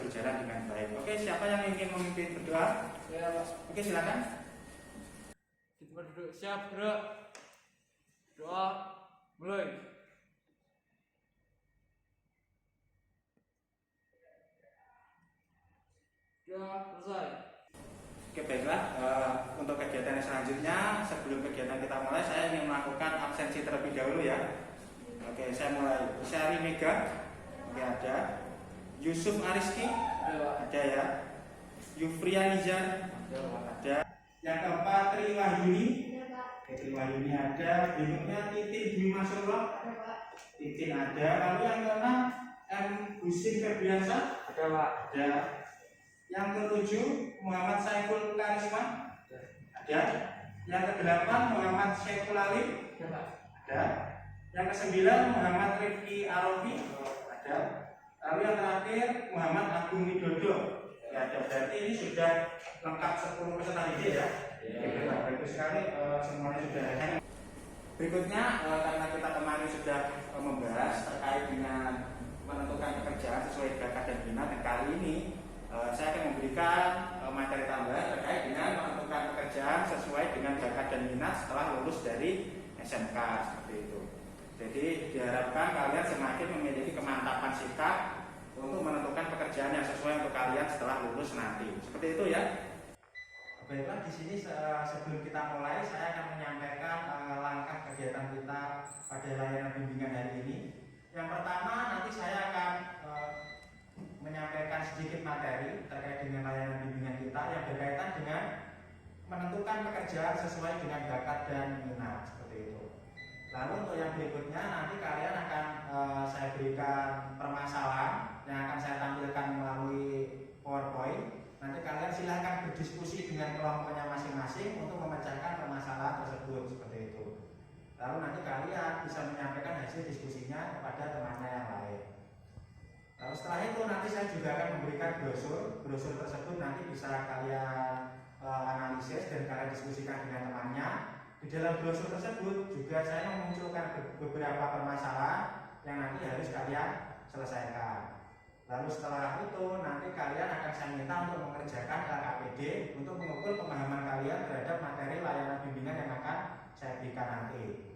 berjalan dengan baik. Oke, siapa yang ingin memimpin berdoa? Ya, Pak. Oke, silakan. Kita berduduk, siap, gerak. Doa, mulai. Doa, selesai. Oke, baiklah. Untuk kegiatan yang selanjutnya, sebelum kegiatan kita mulai, saya ingin melakukan absensi terlebih dahulu ya. Oke, saya mulai. Syari Mega, oke ada. Yusuf Ariski, ada ya. Yufriya Nizar, ada. Yang keempat Tri Wahyuni, oke, Tri Wahyuni ada. Berikutnya Titin Dwi Masrullah, Titin ada. Lalu yang keenam M Husin Febriansa, Ada, Pak. ada. Yang ketujuh Muhammad Saiful Karisma, ada. Yang kedelapan Muhammad Syaiful Ali, Ada, Pak. ada. Yang kesembilan Muhammad Rifki Arofi, ada. Lalu yang terakhir Muhammad Agung Widodo, ya ada. Berarti ini sudah lengkap 10 peserta didik ya. Bagus sekali, semuanya sudah ada. Berikutnya karena kita kemarin sudah membahas terkait dengan menentukan pekerjaan sesuai bakat dan minat, dan kali ini saya akan memberikan materi tambahan terkait dengan menentukan pekerjaan sesuai dengan bakat dan minat setelah lulus dari SMK seperti itu. Jadi diharapkan kalian semakin memiliki kemantapan sikap untuk menentukan pekerjaan yang sesuai untuk kalian setelah lulus nanti. Seperti itu ya. Baiklah, di sini sebelum kita mulai saya akan menyampaikan langkah kegiatan kita pada layanan bimbingan hari ini. Yang pertama nanti saya akan menyampaikan sedikit materi terkait dengan layanan bimbingan kita yang berkaitan dengan menentukan pekerjaan sesuai dengan bakat dan minat seperti itu. Lalu untuk yang berikutnya nanti kalian akan saya berikan permasalahan yang akan saya tampilkan melalui PowerPoint. Nanti kalian silahkan berdiskusi dengan kelompoknya masing-masing untuk memecahkan permasalahan tersebut seperti itu. Lalu nanti kalian bisa menyampaikan hasil diskusinya kepada temannya yang lain. Lalu setelah itu nanti saya juga akan memberikan brosur. Brosur tersebut nanti bisa kalian analisis dan kalian diskusikan dengan temannya. Di dalam brosur tersebut juga saya memunculkan beberapa permasalahan yang nanti harus kalian selesaikan. Lalu setelah itu nanti kalian akan saya minta untuk mengerjakan LKPD untuk mengukur pemahaman kalian terhadap materi layanan bimbingan yang akan saya berikan nanti.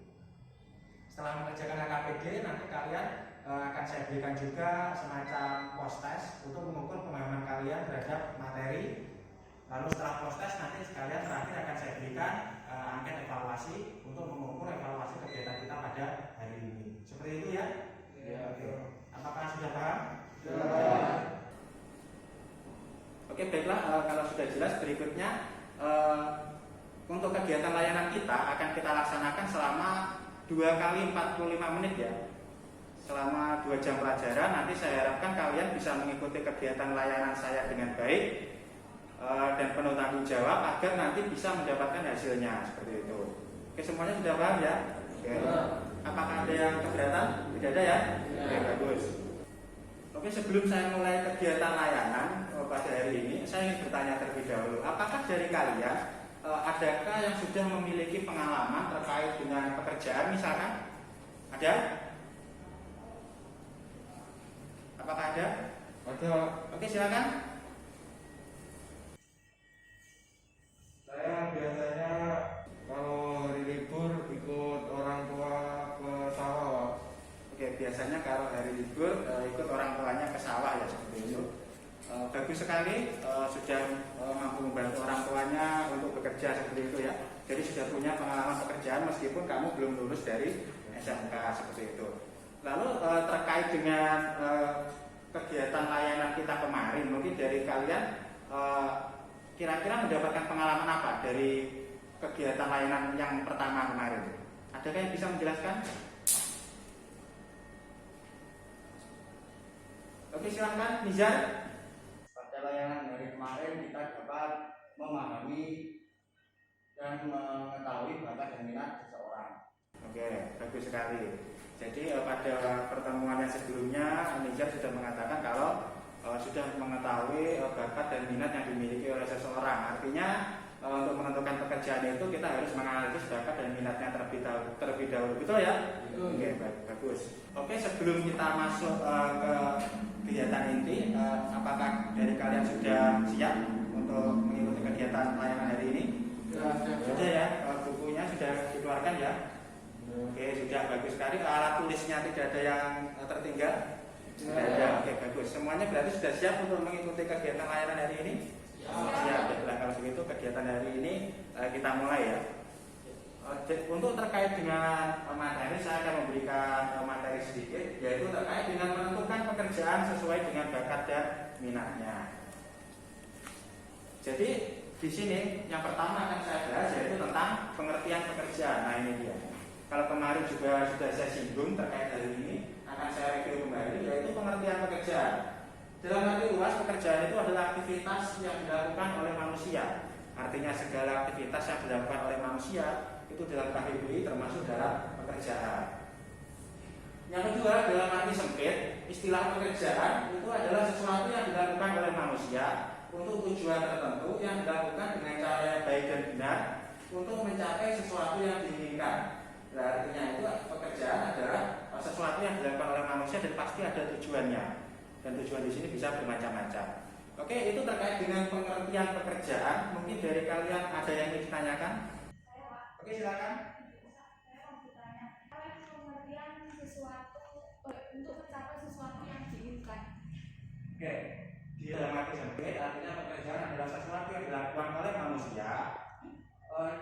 Setelah mengerjakan LKPD nanti kalian akan saya berikan juga semacam post test untuk mengukur pemahaman kalian terhadap materi. Lalu setelah post test nanti kalian terakhir akan saya berikan angket evaluasi untuk mengukur evaluasi kegiatan kita pada hari ini. Seperti itu ya? Ya. Oke. Apakah sudah paham? Ya. Oke, baiklah, kalau sudah jelas berikutnya untuk kegiatan layanan kita akan kita laksanakan selama 2 kali 45 menit ya. Selama 2 jam pelajaran nanti saya harapkan kalian bisa mengikuti kegiatan layanan saya dengan baik dan penuh tanggung jawab agar nanti bisa mendapatkan hasilnya seperti itu. Oke, semuanya sudah paham ya? Oke. Apakah ada yang keberatan? Tidak ada ya? Oke, bagus. Oke, sebelum saya mulai kegiatan layanan pada hari ini, saya ingin bertanya terlebih dahulu. Apakah dari kalian adakah yang sudah memiliki pengalaman terkait dengan pekerjaan misalkan? Ada? Apakah ada? Ada. Oke, silakan. Saya biasanya kalau hari libur ikut orang tua ke sawah. Oke, biasanya kalau hari libur ikut orang tuanya ke sawah ya seperti itu. Bagus sekali sudah mampu membantu orang tuanya untuk bekerja seperti itu ya. Jadi sudah punya pengalaman pekerjaan meskipun kamu belum lulus dari SMK seperti itu. Lalu terkait dengan kegiatan layanan kita kemarin, mungkin dari kalian kira-kira mendapatkan pengalaman apa dari kegiatan layanan yang pertama kemarin? Adakah yang bisa menjelaskan? Oke, silakan Nizar. Pada layanan hari kemarin kita dapat memahami dan mengetahui bakat dan minat seseorang. Oke, bagus sekali. Jadi pada pertemuan yang sebelumnya Nizar sudah mengatakan kalau sudah mengetahui bakat dan minat yang dimiliki oleh seseorang. Artinya untuk menentukan pekerjaan itu kita harus menganalisis bakat dan minatnya terlebih dahulu. Betul ya? Oke, bagus. Oke, sebelum kita masuk ke kegiatan inti, Apakah dari kalian sudah siap untuk mengikuti kegiatan layanan hari ini? Sudah ya, bukunya sudah dikeluarkan ya? Oke, sudah bagus sekali. Alat tulisnya tidak ada yang tertinggal? Tidak ada. Oke, bagus. Semuanya berarti sudah siap untuk mengikuti kegiatan layanan hari ini? Siap. Baiklah, kalau begitu kegiatan hari ini kita mulai ya. Untuk terkait dengan materi, saya akan memberikan materi sedikit, yaitu terkait dengan menentukan pekerjaan sesuai dengan bakat dan minatnya. Jadi di sini yang pertama akan saya bahas yaitu tentang pengertian pekerjaan. Nah ini dia. Kalau kemarin juga sudah saya singgung terkait hal ini, akan saya review kembali, yaitu pengertian pekerjaan. Dalam arti luas, pekerjaan itu adalah aktivitas yang dilakukan oleh manusia. Artinya segala aktivitas yang dilakukan oleh manusia itu dalam KBBI termasuk dalam pekerjaan. Yang kedua, dalam arti sempit, istilah pekerjaan itu adalah sesuatu yang dilakukan oleh manusia untuk tujuan tertentu yang dilakukan dengan cara yang baik dan benar untuk mencapai sesuatu yang diinginkan. Nah, artinya itu pekerjaan adalah sesuatu yang dilakukan oleh manusia dan pasti ada tujuannya. Dan tujuan di sini bisa bermacam-macam. Oke, itu terkait dengan pengertian pekerjaan. Mungkin dari kalian ada yang ingin ditanyakan? Oke, silakan. Saya mau bertanya, pengertian sesuatu untuk mencapai sesuatu yang diinginkan. Oke, di dalam arti sempit artinya pekerjaan adalah sesuatu yang dilakukan oleh manusia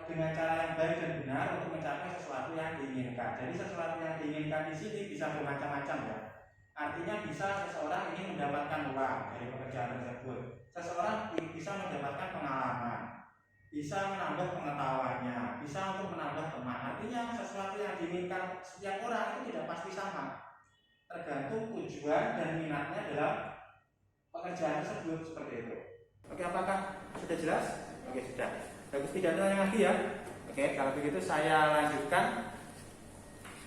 dengan cara yang baik dan benar untuk mencapai sesuatu yang diinginkan. Jadi sesuatu yang diinginkan di sini bisa bermacam-macam ya. Artinya bisa seseorang ingin mendapatkan uang dari pekerjaan tersebut. Seseorang bisa mendapatkan pengalaman, bisa menambah pengetahuannya, bisa untuk menambah teman. Artinya sesuatu yang diinginkan setiap orang itu tidak pasti sama. Tergantung tujuan dan minatnya dalam pekerjaan tersebut, seperti itu. Oke, apakah sudah jelas? Oke, sudah. Bagus, tidak ada yang lagi ya. Oke, kalau begitu saya lanjutkan.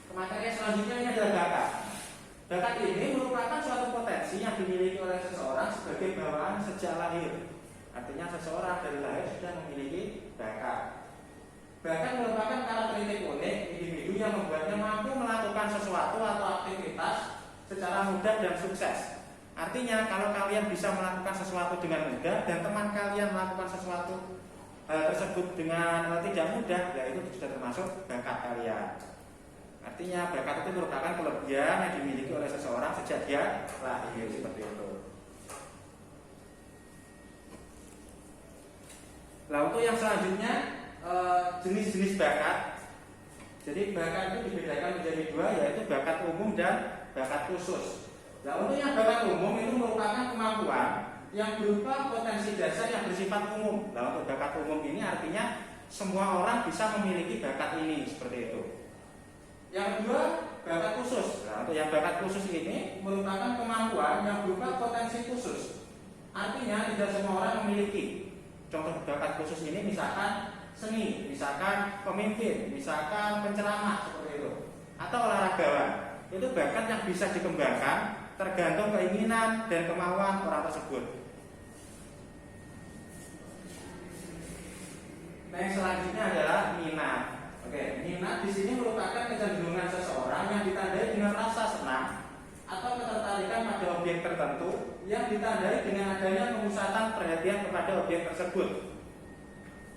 Materi selanjutnya ini adalah bakat. Bakat ini merupakan suatu potensi yang dimiliki oleh seseorang sebagai bawaan sejak lahir. Artinya seseorang dari lahir sudah memiliki bakat. Bakat merupakan karakteristik unik individu yang membuatnya mampu melakukan sesuatu atau aktivitas secara mudah dan sukses. Artinya kalau kalian bisa melakukan sesuatu dengan mudah dan teman kalian melakukan sesuatu tersebut dengan tidak mudah, ya itu sudah termasuk bakat kalian. Artinya bakat itu merupakan kelebihan yang dimiliki oleh seseorang sejak dia lahir, seperti itu. Nah, untuk yang selanjutnya jenis-jenis bakat. Jadi bakat itu dibedakan menjadi dua, yaitu bakat umum dan bakat khusus. Nah, untuk yang bakat umum itu merupakan kemampuan yang berupa potensi dasar yang bersifat umum. Nah, untuk bakat umum ini artinya semua orang bisa memiliki bakat ini, seperti itu. Yang kedua, bakat khusus. Nah, untuk yang bakat khusus ini merupakan kemampuan yang berupa potensi khusus. Artinya tidak semua orang memiliki. Contoh bakat khusus ini misalkan seni, misalkan pemimpin, misalkan penceramah, seperti itu. Atau olahragawan. Itu bakat yang bisa dikembangkan tergantung keinginan dan kemauan orang tersebut. Nah, yang selanjutnya adalah minat. Oke, minat di sini merupakan kecenderungan seseorang yang ditandai dengan rasa senang atau ketertarikan pada objek tertentu yang ditandai dengan adanya pemusatan perhatian kepada objek tersebut.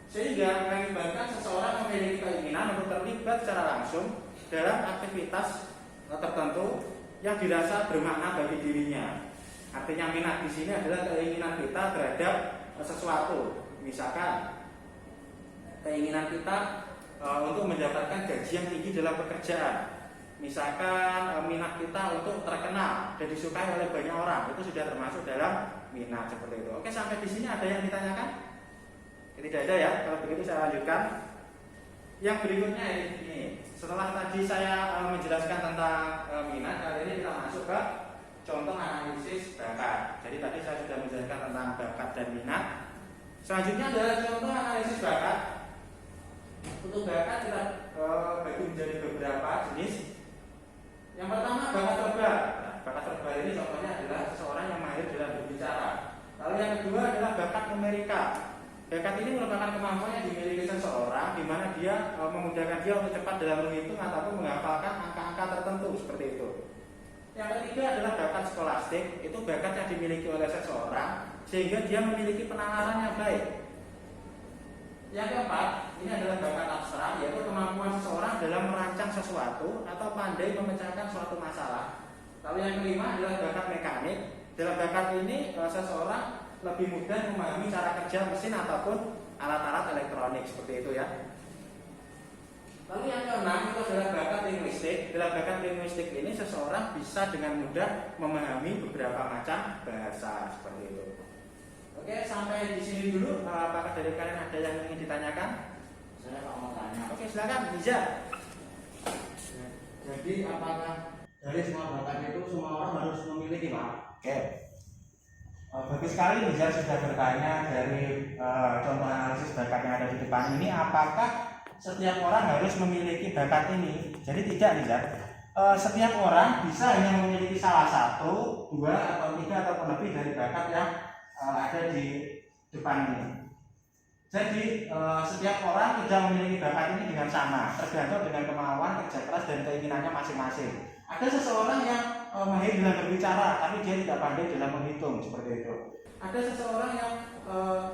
Sehingga mengakibatkan seseorang memiliki keinginan untuk terlibat secara langsung dalam aktivitas tertentu yang dirasa bermakna bagi dirinya. Artinya minat di sini adalah keinginan kita terhadap sesuatu. Misalkan keinginan kita untuk mendapatkan gaji yang tinggi dalam pekerjaan. Misalkan minat kita untuk terkenal dan disukai oleh banyak orang, itu sudah termasuk dalam minat, seperti itu. Oke, sampai di sini ada yang ditanyakan? Tidak ada ya. Kalau begitu saya lanjutkan. Yang berikutnya ini. Setelah tadi saya menjelaskan tentang minat, kali ini kita masuk ke contoh analisis bakat. Jadi tadi saya sudah menjelaskan tentang bakat dan minat. Selanjutnya adalah contoh analisis bakat. Untuk bakat kita bagi menjadi beberapa jenis. Yang pertama, bakat verbal. Nah, bakat verbal ini contohnya adalah seseorang yang mahir dalam berbicara. Lalu yang kedua adalah bakat numerika. Bakat ini merupakan kemampuan yang dimiliki seseorang di mana dia memudahkan dia untuk cepat dalam menghitung ataupun menghafalkan angka-angka tertentu, seperti itu. Yang ketiga adalah bakat skolastik, itu bakat yang dimiliki oleh seseorang sehingga dia memiliki penalaran yang baik. Yang keempat, ini adalah bakat abstrak, yaitu kemampuan seseorang dalam merancang sesuatu atau pandai memecahkan suatu masalah. Lalu yang kelima adalah bakat mekanik. Dalam bakat ini seseorang lebih mudah memahami cara kerja mesin ataupun alat-alat elektronik seperti itu ya. Lalu yang keenam itu adalah bakat linguistik. Dalam bakat linguistik ini seseorang bisa dengan mudah memahami beberapa macam bahasa seperti itu. Oke, sampai di sini dulu. Apakah dari kalian ada yang ingin ditanyakan? Saya mau tanya. Oke, silakan Niza. Jadi apakah dari semua bakat itu semua orang harus memiliki, Pak? Oke. Bagus sekali Niza sudah bertanya dari contoh analisis bakat yang ada di depan ini. Apakah setiap orang harus memiliki bakat ini? Jadi tidak Niza. Setiap orang bisa hanya memiliki salah satu, dua atau tiga ataupun lebih dari bakat yang ada di depan ini. Jadi setiap orang tidak memiliki bakat ini dengan sama, tergantung dengan kemauan, kerja keras dan keinginannya masing-masing. Ada seseorang yang mahir dalam berbicara, tapi dia tidak pandai dalam menghitung seperti itu. Ada seseorang yang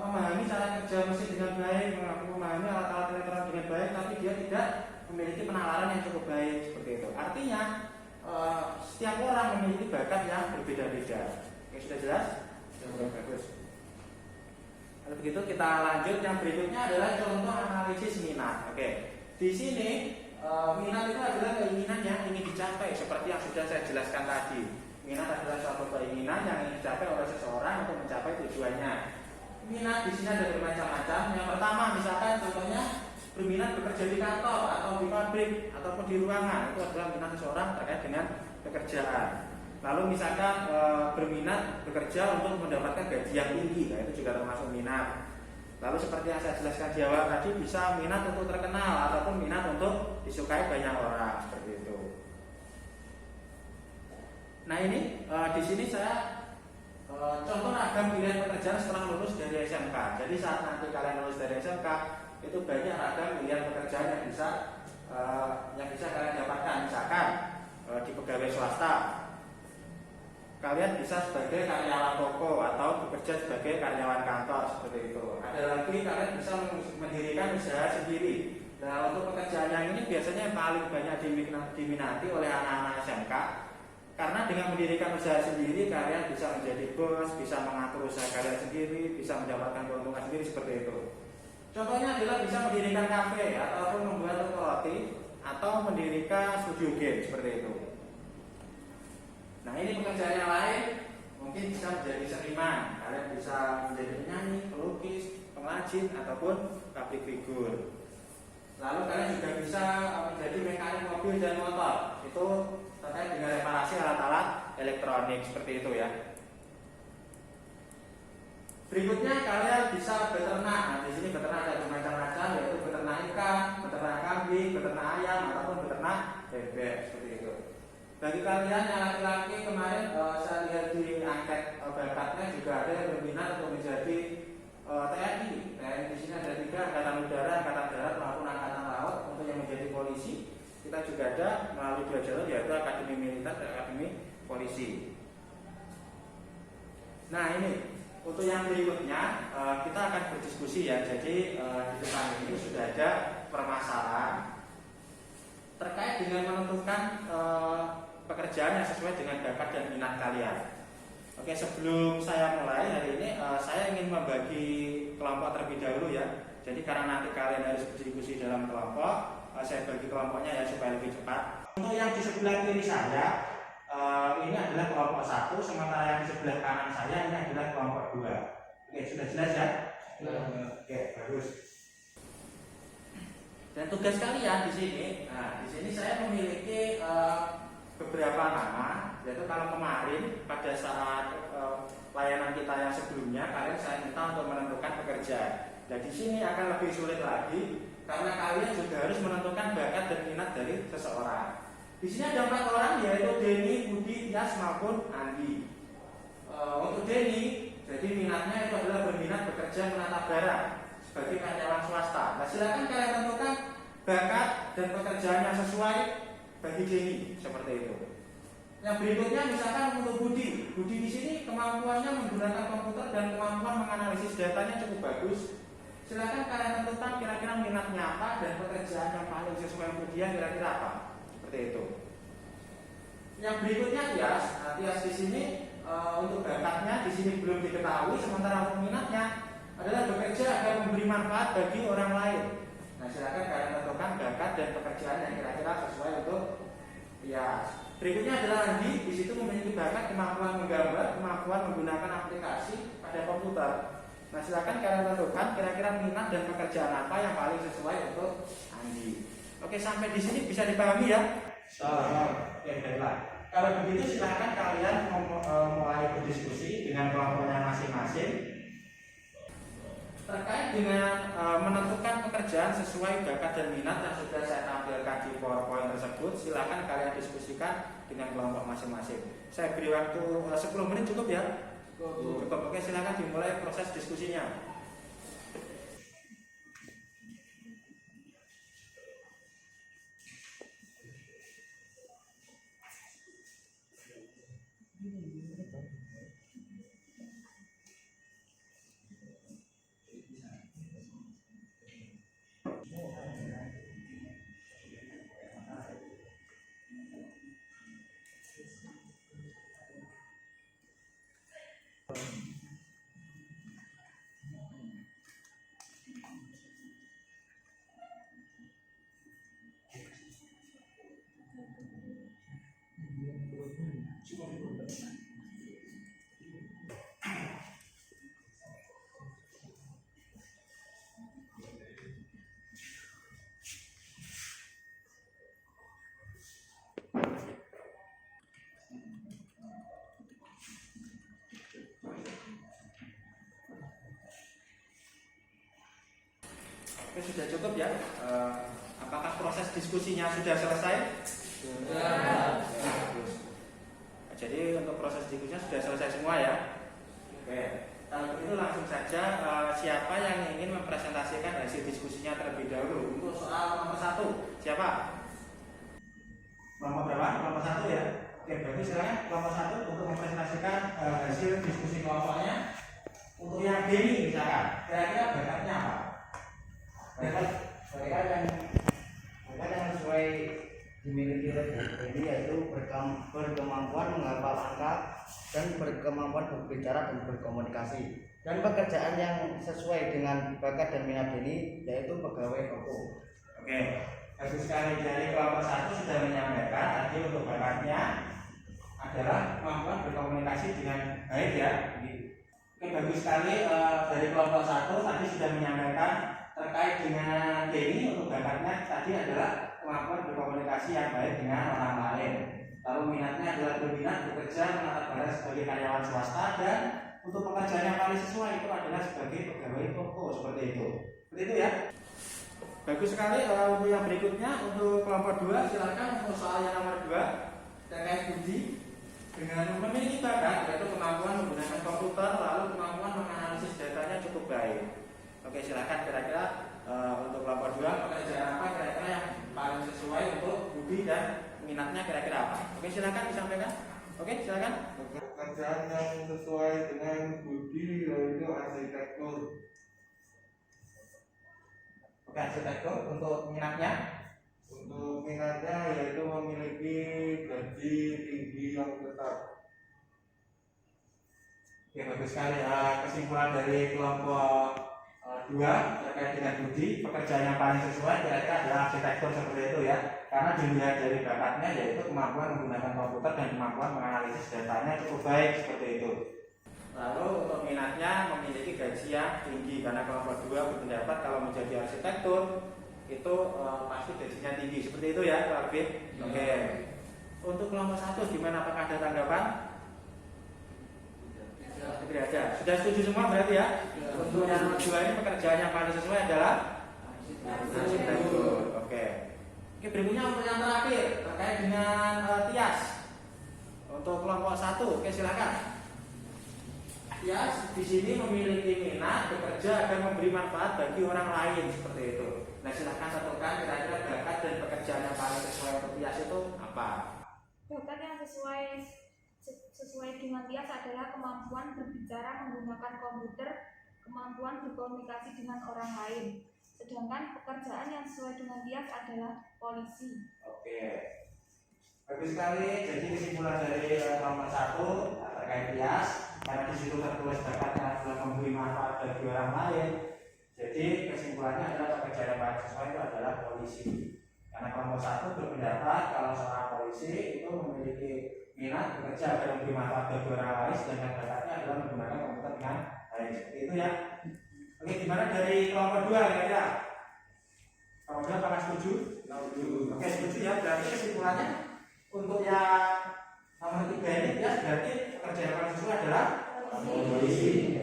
memahami cara kerja mesin dengan baik, memahami alat-alat elektronik dengan baik, tapi dia tidak memiliki penalaran yang cukup baik seperti itu. Artinya setiap orang memiliki bakat yang berbeda-beda. Oke, sudah jelas? Bagus. Kalau begitu kita lanjut, yang berikutnya adalah contoh analisis minat. Oke. Di sini minat itu adalah keinginan yang ingin dicapai seperti yang sudah saya jelaskan tadi. Minat adalah suatu keinginan yang ingin dicapai oleh seseorang untuk mencapai tujuannya. Minat di sini ada bermacam-macam. Yang pertama misalkan contohnya berminat bekerja di kantor atau di pabrik ataupun di ruangan, itu adalah minat seseorang terkait dengan pekerjaan. Lalu misalkan berminat bekerja untuk mendapatkan gaji yang tinggi, nah itu juga termasuk minat. Lalu seperti yang saya jelaskan di awal tadi, bisa minat untuk terkenal ataupun minat untuk disukai banyak orang seperti itu. Nah ini di sini saya contoh ragam pilihan pekerjaan setelah lulus dari SMK. Jadi saat nanti kalian lulus dari SMK, itu banyak ragam pilihan pekerjaan yang bisa kalian dapatkan. Misalkan di pegawai swasta, kalian bisa sebagai karyawan toko atau bekerja sebagai karyawan kantor seperti itu. Ada lagi kalian bisa mendirikan usaha sendiri. Nah untuk pekerjaan yang ini biasanya yang paling banyak diminati oleh anak-anak SMK, karena dengan mendirikan usaha sendiri kalian bisa menjadi bos, bisa mengatur usaha kalian sendiri, bisa mendapatkan keuntungan sendiri seperti itu. Contohnya adalah bisa mendirikan kafe ataupun membuat toko roti atau mendirikan studio game seperti itu. Nah ini pekerjaan yang lain mungkin bisa menjadi seniman, kalian bisa menjadi penyanyi, pelukis, pengrajin ataupun public figure. Lalu kalian juga bisa menjadi mekanik mobil dan motor, itu terkait dengan reparasi alat-alat elektronik seperti itu ya. Berikutnya kalian bisa beternak. Nah di sini beternak ada macam-macam, yaitu beternak ikan, beternak kambing, beternak ayam ataupun beternak bebek seperti itu. Bagi kalian yang laki-laki kemarin saya lihat di angket bakatnya juga ada yang berminat untuk menjadi TNI. TNI di sini ada 3, angkatan udara, angkatan darat maupun angkatan laut. Untuk yang menjadi polisi kita juga ada melalui 2 jalur, yaitu akademi militer dan akademi polisi. Nah ini untuk yang berikutnya kita akan berdiskusi ya. Jadi di depan ini sudah ada permasalahan terkait dengan menentukan pekerjaan yang sesuai dengan bakat dan minat kalian. Oke, sebelum saya mulai hari ini, saya ingin membagi kelompok terlebih dahulu ya. Jadi karena nanti kalian harus berdiskusi dalam kelompok, saya bagi kelompoknya ya supaya lebih cepat. Untuk yang di sebelah kiri saya, ini adalah kelompok 1, sementara yang di sebelah kanan saya ini adalah kelompok 2. Oke, sudah jelas ya? Oke, bagus. Dan tugas kalian di sini, di sini saya memiliki beberapa nama, yaitu kalau kemarin pada saat layanan kita yang sebelumnya kalian saya minta untuk menentukan pekerjaan. Dan di sini akan lebih sulit lagi karena kalian juga harus menentukan bakat dan minat dari seseorang. Di sini ada 4 orang, yaitu Denny, Budi, Tias maupun Andi. Untuk Denny, jadi minatnya itu adalah berminat bekerja menata barang sebagai karyawan swasta. Nah silakan kalian tentukan bakat dan pekerjaan yang sesuai bagi Denny seperti itu. Yang berikutnya misalkan untuk Budi. Budi di sini kemampuannya menggunakan komputer dan kemampuan menganalisis datanya cukup bagus. Silakan kalian tentukan kira-kira minatnya apa dan pekerjaan yang paling sesuai untuk dia kira-kira apa. Seperti itu. Yang berikutnya Tias. Nah, Tias di sini untuk bakatnya di sini belum diketahui, sementara untuk minatnya adalah bekerja agar memberi manfaat bagi orang lain. Nah, silakan kalian tentukan bakat dan pekerjaan yang kira-kira sesuai untuk Tias. Berikutnya adalah Andi, di situ memiliki bakat kemampuan menggambar, kemampuan menggunakan aplikasi pada komputer. Nah, silakan kalian tentukan kira-kira minat dan pekerjaan apa yang paling sesuai untuk Andi. Oke, sampai di sini bisa dipahami ya? Oke, baiklah. Kalau begitu silakan kalian mulai berdiskusi dengan kelompoknya masing-masing terkait dengan menentukan pekerjaan sesuai bakat dan minat yang sudah saya tampilkan di PowerPoint tersebut. Silakan kalian diskusikan dengan kelompok masing-masing. Saya beri waktu 10 menit cukup ya? Cukup. Oke, silakan dimulai proses diskusinya. Oke, sudah cukup ya. Apakah proses diskusinya sudah selesai? Sudah. Jadi untuk proses diskusinya sudah selesai semua ya. Oke, kalau begitu langsung saja siapa yang ingin mempresentasikan hasil diskusinya terlebih dahulu untuk soal nomor 1? Siapa? Kelompok berapa? Kelompok 1 ya. Oke, berarti silakan kelompok 1 untuk mempresentasikan hasil diskusi kelompoknya. Untuk yang Denny misalkan, kira-kira bakatnya apa? Bakat yang sesuai dimiliki oleh ini yaitu berkemampuan menghafal angka dan berkemampuan berbicara dan berkomunikasi. Dan pekerjaan yang sesuai dengan bakat dan minat ini yaitu pegawai toko. Oke, bagus sekali. Dari kelompok 1 sudah menyampaikan tadi untuk bakatnya adalah kemampuan berkomunikasi dengan baik ya. Oke, bagus sekali. Dari kelompok 1 tadi sudah menyampaikan terkait dengan Denny untuk bakatnya tadi adalah kemampuan berkomunikasi yang baik dengan orang lain. Lalu minatnya adalah berminat bekerja menatap barang sebagai karyawan swasta dan untuk pekerjaan yang paling sesuai itu adalah sebagai pegawai toko seperti itu. Seperti itu ya. Bagus sekali. Untuk yang berikutnya untuk kelompok 2 silakan untuk soal yang nomor 2 terkait Budi dengan memiliki bakat yaitu kemampuan menggunakan komputer lalu kemampuan menganalisis datanya cukup baik. Oke, silakan kira-kira untuk kelompok 2 pekerjaan apa kira-kira yang paling sesuai untuk Budi dan minatnya kira-kira apa? Oke, silakan disampaikan. Oke, silakan. Pekerjaan yang sesuai dengan Budi yaitu arsitektur. Oke, arsitektur untuk minatnya. Untuk minatnya yaitu memiliki gaji tinggi yang tetap. Oke, bagus sekali. Kesimpulan dari kelompok 2 terkait dengan Budi, pekerjaan yang paling sesuai kira-kira adalah arsitektur seperti itu ya. Karena dilihat dari bakatnya yaitu kemampuan menggunakan komputer dan kemampuan menganalisis datanya cukup baik seperti itu. Lalu untuk minatnya memiliki gaji yang tinggi karena kelompok 2 berpendapat kalau menjadi arsitektur itu pasti gajinya tinggi seperti itu ya, Pak Arbin. Oke. Untuk kelompok 1 gimana? Apakah ada tanggapan? Tidak ada. Sudah setuju semua berarti ya? Untuk yang nomor 2 ini pekerjaan yang paling sesuai adalah arsitektur. Oke. Oke, berikutnya untuk yang terakhir terkait dengan Tias. Untuk kelompok 1, oke silakan. Tias di sini memiliki minat bekerja agar memberi manfaat bagi orang lain seperti itu. Nah, silakan tentukan kira-kira bakat dan pekerjaan yang paling sesuai untuk Tias itu apa? bakat yang sesuai dengan Tias adalah kemampuan berbicara menggunakan komputer, kemampuan berkomunikasi dengan orang lain. Sedangkan pekerjaan yang sesuai dengan Tias adalah polisi. Oke, bagus sekali. Jadi kesimpulan dari kelompok 1 terkait Tias, karena di situ tertulis bakatnya adalah memberi manfaat bagi orang lain. Jadi kesimpulannya adalah pekerjaan yang paling sesuai itu adalah polisi. Karena kelompok 1 berpendapat kalau seorang polisi itu memiliki minat bekerja dan memberi manfaat bagi orang lain, sedangkan bakatnya adalah menggunakan komputer dengan baik. Seperti itu ya. Oke, gimana dari kelompok 2 kira-kira? Kelompok 2 apakah setuju? Oke, setuju ya. Berarti kesimpulannya untuk yang nomor 3 ini ya berarti pekerjaan yang paling sesuai adalah polisi.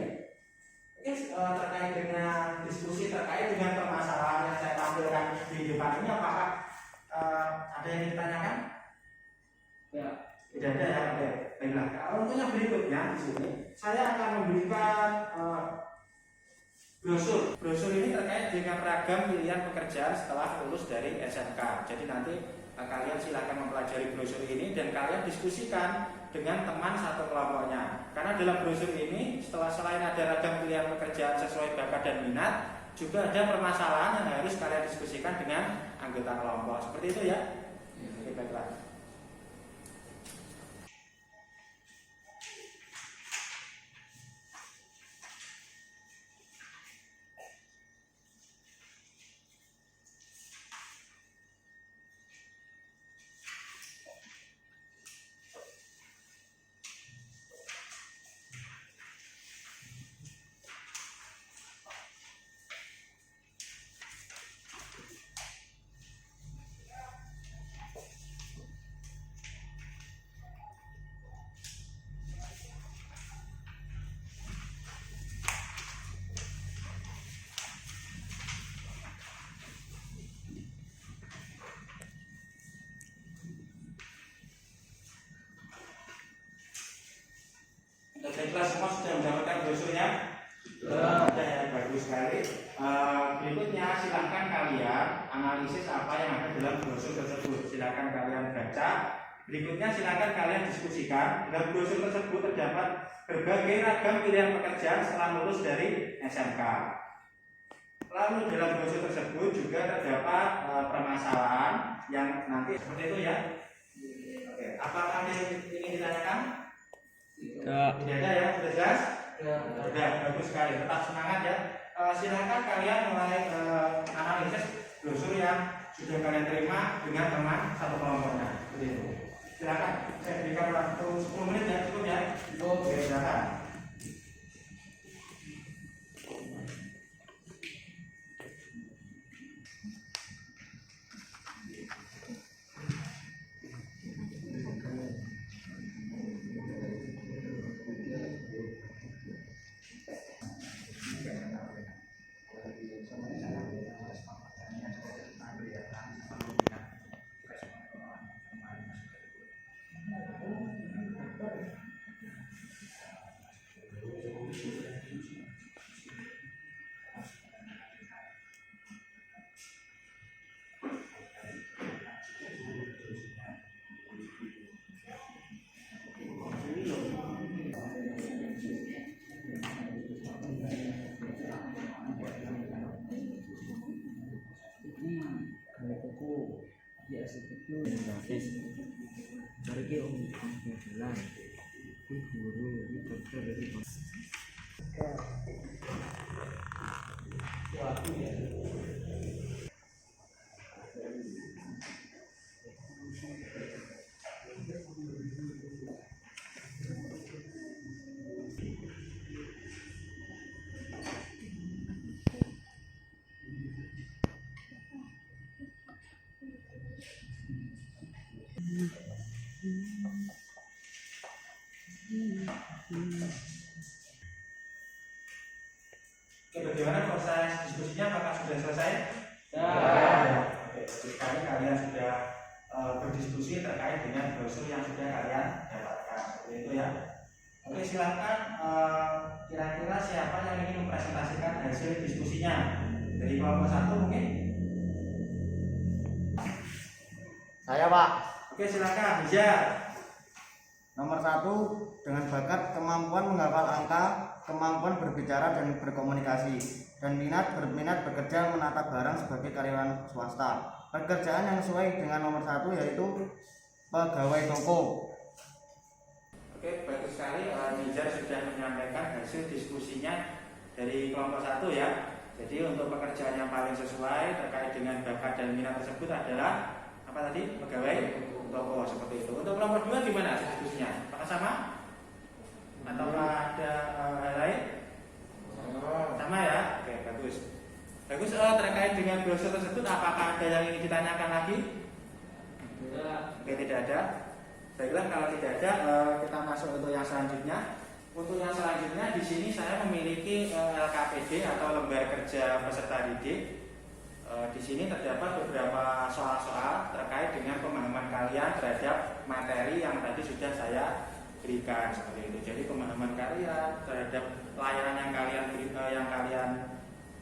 Oke, terkait dengan diskusi terkait dengan permasalahan yang saya tampilkan di depan ini, apakah ada yang ditanyakan? Ya. Tidak ada ya. Oke, baiklah. Untuk yang berikutnya di sini saya akan memberikan brosur. Brosur ini terkait dengan ragam pilihan pekerjaan setelah lulus dari SMK. Jadi nanti kalian silakan mempelajari brosur ini dan kalian diskusikan dengan teman satu kelompoknya. Karena dalam brosur ini selain ada ragam pilihan pekerjaan sesuai bakat dan minat, juga ada permasalahan yang harus kalian diskusikan dengan anggota kelompok. Seperti itu ya. Oke, baiklah. Baiklah, semua sudah mendapatkan brosurnya? Sudah ya, bagus sekali. Berikutnya silahkan kalian analisis apa yang ada dalam brosur tersebut. Silahkan kalian baca. Berikutnya silahkan kalian diskusikan. Dalam brosur tersebut terdapat berbagai ragam pilihan pekerjaan setelah lulus dari SMK. Lalu dalam brosur tersebut juga terdapat permasalahan yang nanti seperti itu ya. Oke, apakah ada yang ingin ditanyakan? Tidak ada ya, sudah jelas? Sudah, bagus sekali. Tetap semangat ya. Silakan kalian mulai analisis brosur yang sudah kalian terima dengan teman satu kelompoknya. Silakan. Saya berikan waktu 10 menit ya, cukup ya. Oke, silakan. Cari ke om jalan di guru di dokter dari Oke, bagaimana proses diskusinya? Apakah sudah selesai? Ya. Oke, sekali kalian sudah berdiskusi terkait dengan brosur yang sudah kalian dapatkan. Seperti itu ya. Oke, silakan kira-kira siapa yang ingin mempresentasikan hasil diskusinya dari kelompok 1 mungkin? Saya, Pak. Oke, silakan. Bisa. dengan bakat, kemampuan menghafal angka, kemampuan berbicara dan berkomunikasi, dan berminat bekerja menata barang sebagai karyawan swasta. Pekerjaan yang sesuai dengan nomor 1 yaitu pegawai toko. Oke, bagus sekali. Nizar sudah menyampaikan hasil diskusinya dari kelompok 1 ya. Jadi untuk pekerjaan yang paling sesuai terkait dengan bakat dan minat tersebut adalah apa tadi? Pegawai toko, seperti itu. Untuk kelompok 2 gimana diskusinya? Apakah sama? Atau ada hal lain? Sama ya? Oke, bagus. Bagus, terkait dengan brosur tersebut apakah ada yang ingin ditanyakan lagi? Oke, tidak ada. Baiklah, kalau tidak ada, kita masuk untuk yang selanjutnya. Untuk yang selanjutnya di sini saya memiliki LKPD atau lembar kerja peserta didik. Di sini terdapat beberapa soal-soal terkait dengan pemahaman kalian terhadap materi yang tadi sudah saya berikan seperti itu. Jadi pemahaman kalian terhadap layanan yang kalian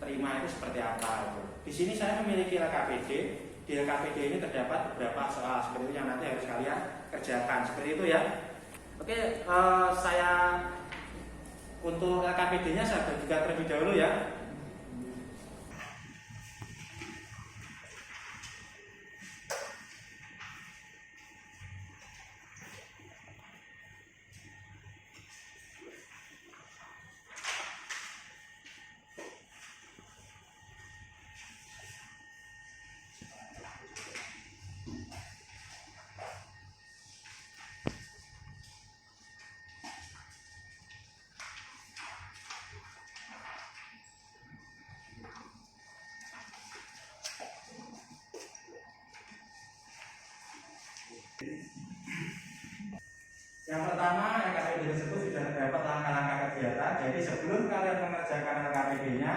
terima itu seperti apa. Di sini saya memiliki LKPD. Di LKPD ini terdapat beberapa soal seperti itu yang nanti harus kalian kerjakan seperti itu ya. Oke, saya untuk LKPD-nya saya bagikan terlebih dahulu ya. Yang pertama, LKPD tersebut sudah terdapat langkah-langkah kegiatan. Jadi sebelum kalian mengerjakan LKPD-nya,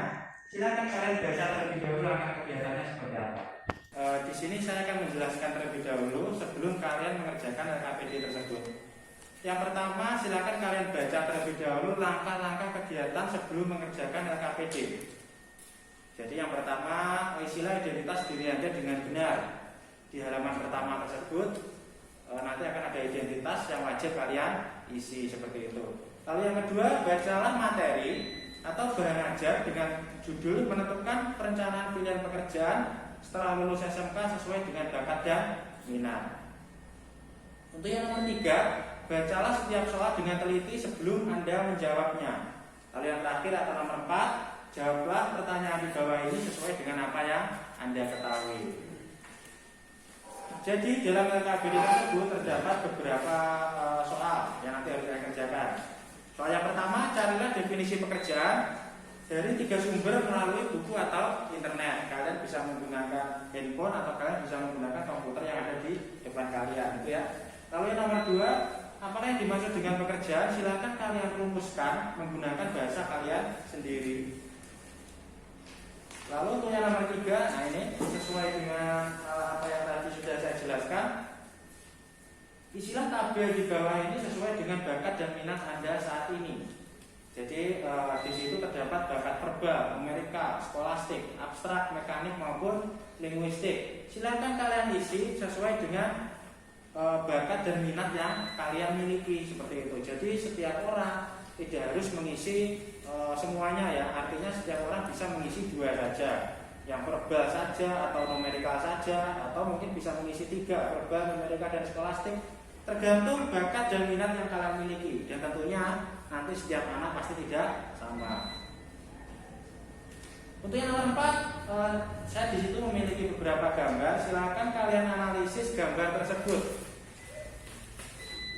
silakan kalian baca terlebih dahulu langkah kegiatannya seperti apa. Di sini saya akan menjelaskan terlebih dahulu sebelum kalian mengerjakan LKPD tersebut. Yang pertama, silakan kalian baca terlebih dahulu langkah-langkah kegiatan sebelum mengerjakan LKPD. Jadi yang pertama, isilah identitas diri Anda dengan benar. Di halaman pertama tersebut nanti akan ada identitas yang wajib kalian isi seperti itu. Lalu yang kedua, bacalah materi atau bahan ajar dengan judul menentukan perencanaan pilihan pekerjaan setelah lulus SMK sesuai dengan bakat dan minat. Untuk yang nomor 3, bacalah setiap soal dengan teliti sebelum Anda menjawabnya. Lalu yang terakhir atau nomor 4, jawablah pertanyaan di bawah ini sesuai dengan apa yang Anda ketahui. Jadi dalam LKPD tersebut terdapat beberapa soal yang nanti harus kita kerjakan. Soal yang pertama, carilah definisi pekerjaan dari 3 sumber melalui buku atau internet. Kalian bisa menggunakan handphone atau kalian bisa menggunakan komputer yang ada di depan kalian, gitu ya. Lalu yang nomor 2, apakah yang dimaksud dengan pekerjaan? Silakan kalian rumuskan menggunakan bahasa kalian sendiri. Lalu untuk yang nomor 3, nah ini sesuai dengan apa yang tadi sudah saya jelaskan. Isilah tabel di bawah ini sesuai dengan bakat dan minat Anda saat ini. Jadi di situ terdapat bakat verbal, numerikal, skolastik, abstrak, mekanik maupun linguistik. Silakan kalian isi sesuai dengan bakat dan minat yang kalian miliki seperti itu. Jadi setiap orang tidak harus mengisi semuanya ya. Artinya setiap orang bisa mengisi 2 saja, yang verbal saja atau numerikal saja, atau mungkin bisa mengisi 3, verbal, numerikal dan skolastik. Tergantung bakat dan minat yang kalian miliki. Dan tentunya nanti setiap anak pasti tidak sama. Untuk yang nomor 4, saya di situ memiliki beberapa gambar. Silakan kalian analisis gambar tersebut.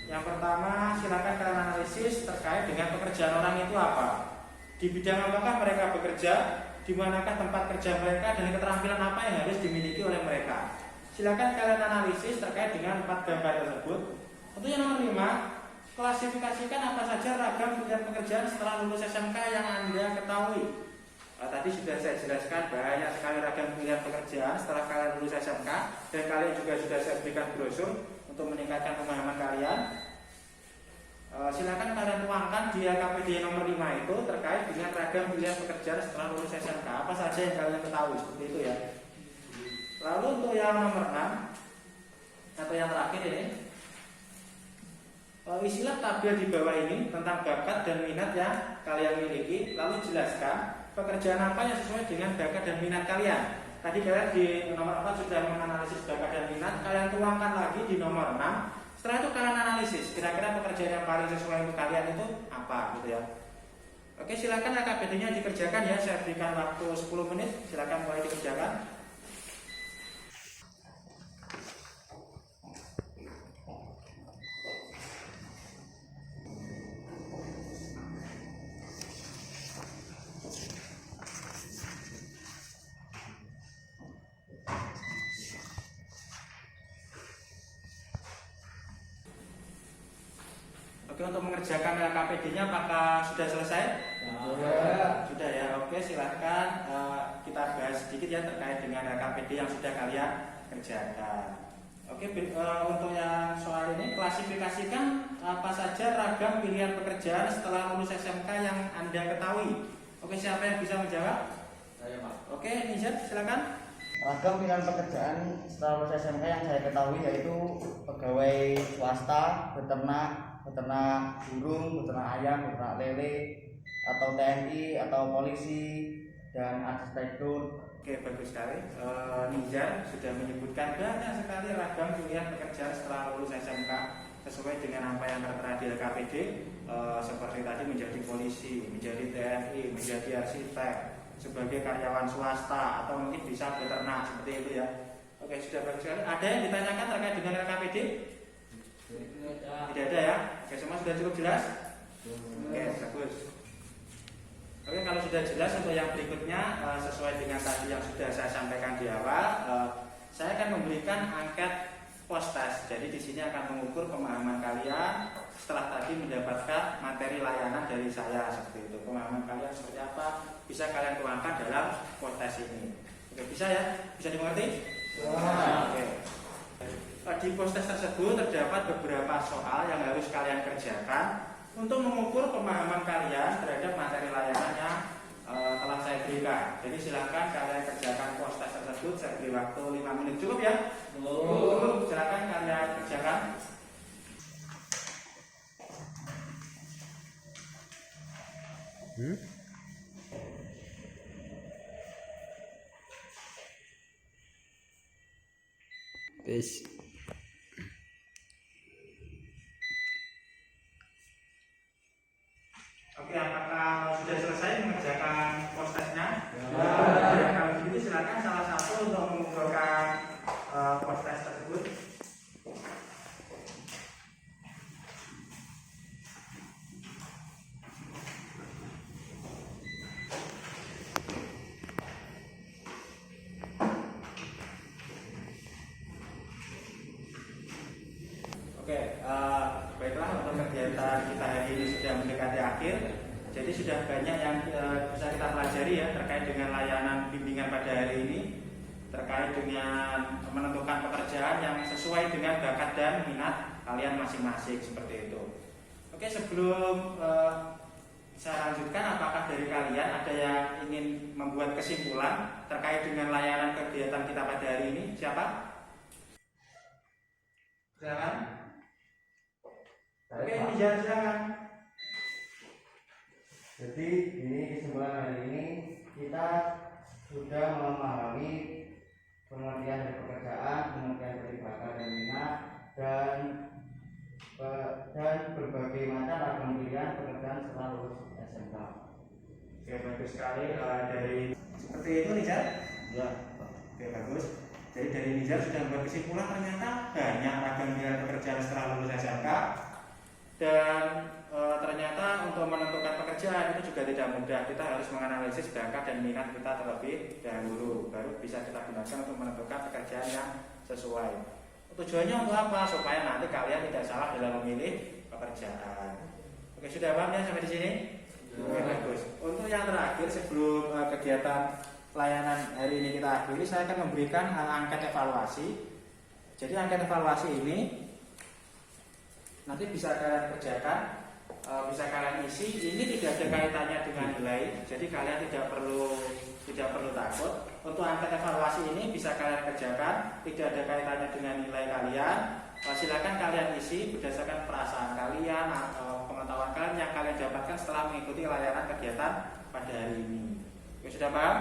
Yang pertama, silakan kalian analisis terkait dengan pekerjaan orang itu apa. Di bidang apakah mereka bekerja, di manakah tempat kerja mereka, dan keterampilan apa yang harus dimiliki oleh mereka. Silakan kalian analisis terkait dengan 4 gambar tersebut. Untuk yang nomor 5, klasifikasikan apa saja ragam pilihan pekerjaan setelah lulus SMK yang Anda ketahui. Tadi sudah saya jelaskan banyak sekali ragam pilihan pekerjaan setelah kalian lulus SMK, dan kalian juga sudah saya berikan brosur untuk meningkatkan pemahaman kalian. Silakan kalian tuangkan di LKPD nomor 5 itu terkait dengan ragam pilihan pekerjaan setelah lulus SMK. Apa saja yang kalian ketahui seperti itu ya. Lalu untuk yang nomor 6 atau yang terakhir ini, isilah tabel di bawah ini tentang bakat dan minat yang kalian miliki, lalu jelaskan pekerjaan apa yang sesuai dengan bakat dan minat kalian. Tadi kalian di nomor 4 sudah menganalisis bakat dan minat, kalian tuangkan lagi di nomor 6. Setelah itu kalian analisis kira-kira pekerjaan yang paling sesuai untuk kalian itu apa gitu ya. Oke, silakan LKPD-nya dikerjakan ya. Saya berikan waktu 10 menit. Silakan mulai dikerjakan. Oke, untuk mengerjakan LKPD-nya apakah sudah selesai? Sudah ya. Oke, silahkan kita bahas sedikit ya terkait dengan LKPD yang sudah kalian kerjakan. Oke, untuk yang soal ini, klasifikasikan apa saja ragam pilihan pekerjaan setelah lulus SMK yang Anda ketahui. Oke, siapa yang bisa menjawab? Saya, Pak. Oke, Nizar silakan. Ragam pilihan pekerjaan setelah lulus SMK yang saya ketahui yaitu pegawai swasta, peternak burung, peternak ayam, peternak lele, atau TNI, atau polisi, dan arsitektur. Oke, bagus sekali. Nizar sudah menyebutkan banyak sekali ragam pilihan pekerjaan setelah lulus SMK sesuai dengan apa yang tertera di LKPD, seperti tadi menjadi polisi, menjadi TNI, menjadi arsitek, sebagai karyawan swasta, atau mungkin bisa beternak seperti itu ya. Oke, sudah bagus sekali. Ada yang ditanyakan terkait dengan LKPD? Tidak ada ya. Oke, semua sudah cukup jelas? Oke, bagus. Oke, kalau sudah jelas untuk yang berikutnya sesuai dengan tadi yang sudah saya sampaikan di awal, saya akan memberikan angket post test. Jadi di sini akan mengukur pemahaman kalian setelah tadi mendapatkan materi layanan dari saya seperti itu. Pemahaman kalian seperti apa bisa kalian tuangkan dalam post test ini. Oke, bisa ya? Bisa dimengerti? Oke. Di post test tersebut terdapat beberapa soal yang harus kalian kerjakan untuk mengukur pemahaman kalian terhadap materi layanan yang telah saya berikan. Jadi silahkan kalian kerjakan post test tersebut. Saya beri waktu 5 menit. Cukup ya? Cukup. Silahkan kalian kerjakan. Peace. Oke, apakah sudah selesai mengerjakan post testnya? Kalau begitu silakan salah satu untuk mengumpulkan post test tersebut. Oke, baiklah, untuk kegiatan kita hari ini sudah mendekati akhir. Jadi sudah banyak yang bisa kita pelajari ya terkait dengan layanan bimbingan pada hari ini, terkait dengan menentukan pekerjaan yang sesuai dengan bakat dan minat kalian masing-masing seperti itu. Oke, sebelum saya lanjutkan, apakah dari kalian ada yang ingin membuat kesimpulan terkait dengan layanan kegiatan kita pada hari ini? Siapa? Silakan. Oke, silakan. Jadi ini kesimpulan hari ini kita sudah memahami pengertian dari pekerjaan, pengertian dari bakat dan minat, dan berbagai macam ragam pilihan pekerjaan setelah lulus SMK. Oke, bagus sekali. Dari seperti itu Nizar? Ya. Oke, bagus. Jadi dari Nizar sudah membuat kesimpulan ternyata banyak ragam pilihan pekerjaan setelah lulus SMK, dan ternyata untuk menentukan pekerjaan itu juga tidak mudah. Kita harus menganalisis bakat dan minat kita terlebih dahulu, baru bisa kita gunakan untuk menentukan pekerjaan yang sesuai. Tujuannya untuk apa? Supaya nanti kalian tidak salah dalam memilih pekerjaan. Oke, sudah paham ya sampai di sini? Oke, bagus. Untuk yang terakhir sebelum kegiatan layanan hari ini kita akhiri, saya akan memberikan angket evaluasi. Jadi angket evaluasi ini nanti bisa kalian kerjakan, bisa kalian isi. Ini tidak ada kaitannya dengan nilai, jadi kalian tidak perlu takut. Untuk angket evaluasi ini bisa kalian kerjakan, tidak ada kaitannya dengan nilai kalian. silakan kalian isi berdasarkan perasaan kalian atau pengetahuan kalian yang kalian dapatkan setelah mengikuti layanan kegiatan pada hari ini. Oke, sudah paham?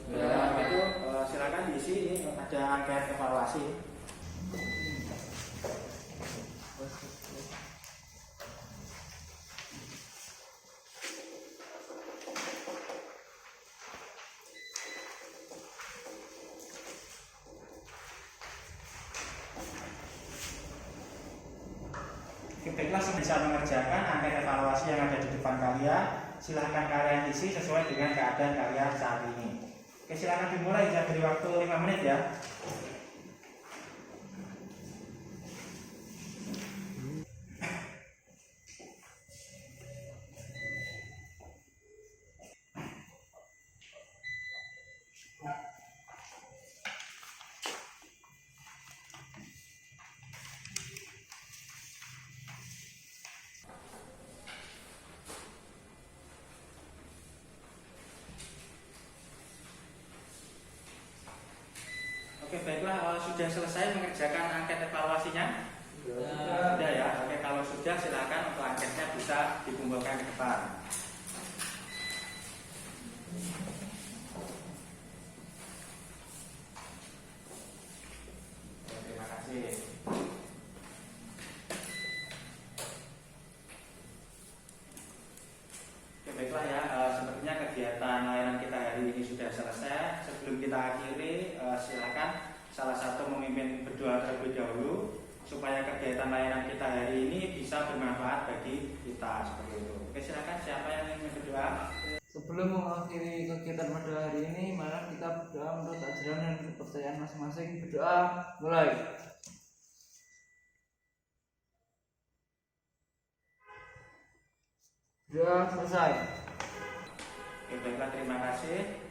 Sudah. Itu silakan diisi. Ini ada angket evaluasi. Baiklah, bisa mengerjakan angket evaluasi yang ada di depan kalian. Silahkan kalian isi sesuai dengan keadaan kalian saat ini. Oke, silahkan dimulai. Saya beri waktu 5 menit ya. Oke, baiklah, sudah selesai mengerjakan angket evaluasinya? Sudah ya. Oke, kalau sudah silakan untuk angketnya bisa dikumpulkan ke depan. Oke, terima kasih. Oke, baiklah ya, sepertinya kegiatan layanan kita hari ini sudah selesai. Sebelum kita akhiri, silakan salah satu memimpin berdoa terlebih dahulu supaya kegiatan layanan kita hari ini bisa bermanfaat bagi kita, seperti itu. Oke, silakan siapa yang ingin berdoa? Sebelum mengakhiri kegiatan pada hari ini, mari kita berdoa menurut ajaran dan kepercayaan masing-masing. Berdoa, mulai. Berdoa selesai. Oke, baiklah, terima kasih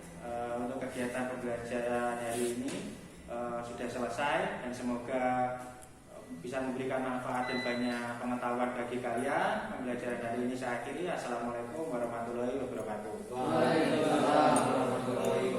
untuk kegiatan pembelajaran hari ini sudah selesai dan semoga bisa memberikan manfaat dan banyak pengetahuan bagi kalian. Pembelajaran hari ini saya akhiri. Assalamualaikum warahmatullahi wabarakatuh. Waalaikumsalam warahmatullahi